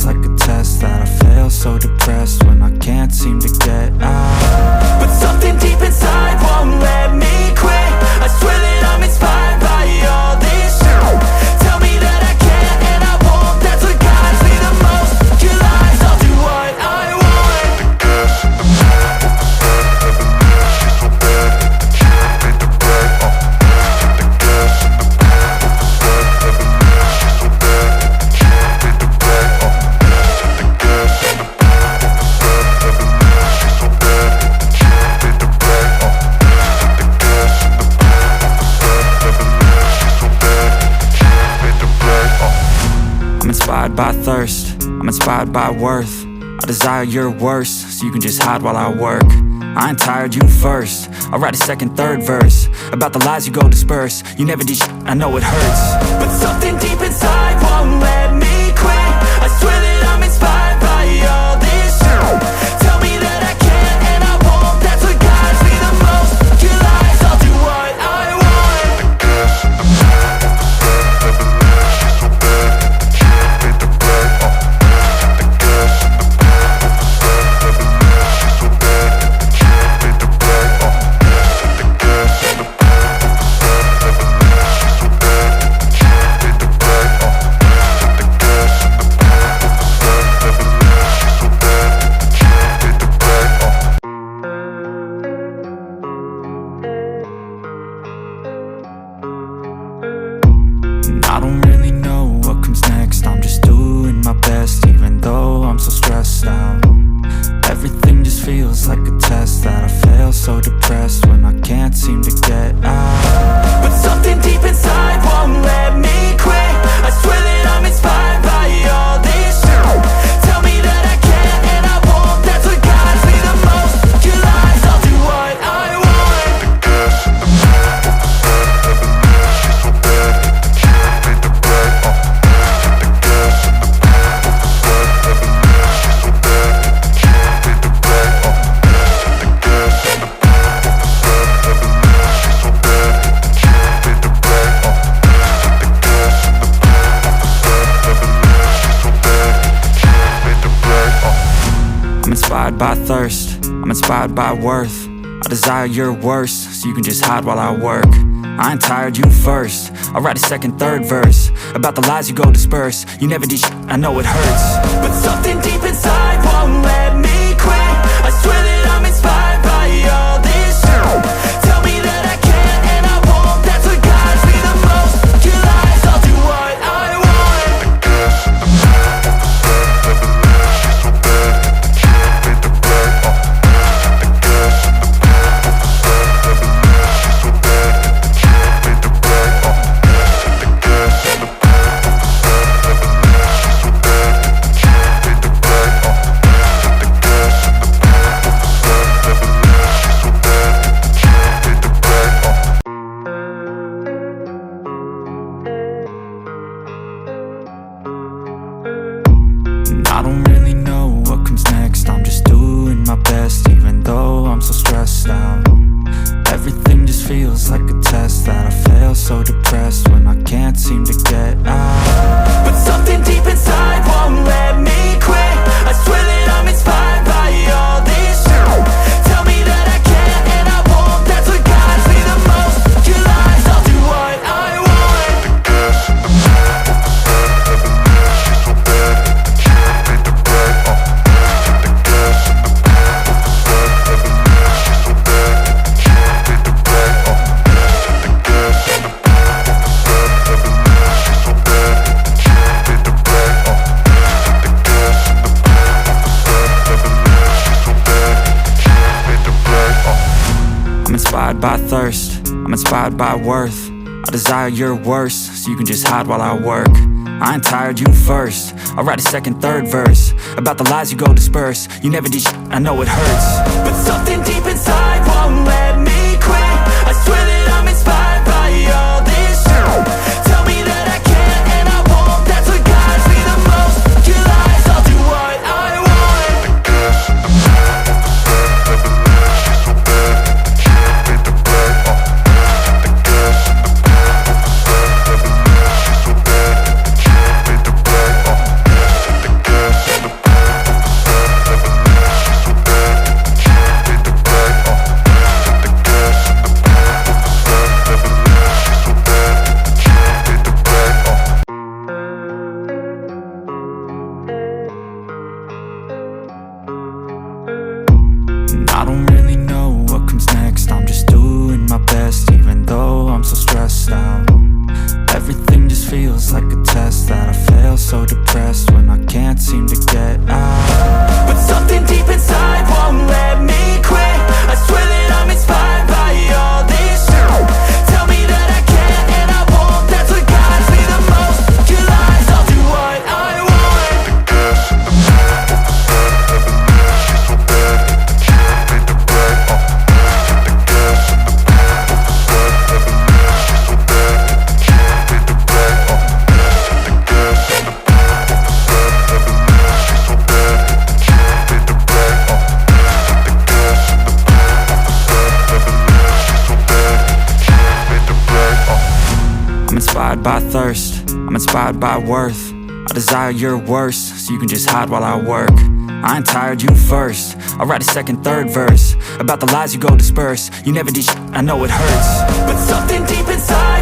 like a test that I fail, so depressed when I can't seem to get out. But something deep inside won't let me quit. I swear that I'm inspired by all this shit. Tell me that I can't and I won't. That's what guides me the most. Your lies, I'll do what I want. I'm inspired by thirst, I'm inspired by worth. I desire your worst, so you can just hide while I work. I ain't tired, you first. I'll write a second, third verse about the lies you go disperse. You never did shit, I know it hurts. But something deep inside won't let me quit. I swear that I'm inspired by all this shit. Tell me that I can't and I won't. That's what guides me the most. Your lies, I'll do what I want. I don't really know what comes next. I'm just doing my best, even though I'm so stressed out. Everything just feels like a test that I fail, so depressed when I can't seem to get out. But something deep inside won't let me quit. I swear that I'm inspired by all this shit. Tell me that I can't and I won't. That's what guides me the most. Your lies, I'll do what I want. I'm inspired by thirst, I'm inspired by worth. I desire your worst, so you can just hide while I work. I ain't tired, you first. I'll write a second, third verse about the lies you go disperse. You never did shit, I know it hurts. But something deep inside won't let me quit. I swear that I'm inspired by all this shit. Tell me that I can't and I won't. That's what guides me the most. Your lies, I'll do what I want. I don't really know what comes next. I'm just doing my best, even though I'm so stressed out. Everything just feels like a test that I fail, so depressed when I can't seem to get out. But something deep inside won't let me quit. I swear that I'm inspired by all this shit. Tell me that I can't and I won't. That's what guides me the most. Your lies, I'll do what I want. I'm inspired by thirst, I'm inspired by worth. I desire your worst, so you can just hide while I work. I ain't tired, you first. I'll write a second, third verse about the lies you go disperse. You never did shit, I know it hurts. But something deep inside won't let me quit. I swear that I'm inspired by all this shit. Tell me that I can't and I won't. That's what guides me the most. Your lies, I'll do what I want. I don't really know what comes next. I'm just doing my best, even though I'm so stressed out. Everything just feels like a test that I fail, so depressed when I can't seem to get out. But something deep inside won't let me quit. I swear that I'm inspired by all this shit. Tell me that I can and I won't. That's what guides me the most. Your lies, I'll do what I want. The gas in the middle of the sun, never leave. She's so bad that the chick made the right. The gas in the middle of the sun, never leave. She's so bad that the chick made the right. The gas in the middle of the sun, never leave. She's so bad that the chick made the right. The gas in the middle of the sun, never leave. She's so bad that the chick made the right. I'm inspired by thirst, I'm inspired by worth. I desire your worst, so you can just hide while I work. I ain't tired, you first. I'll write a second, third verse about the lies you go disperse. You never did shit, I know it hurts. But something deep inside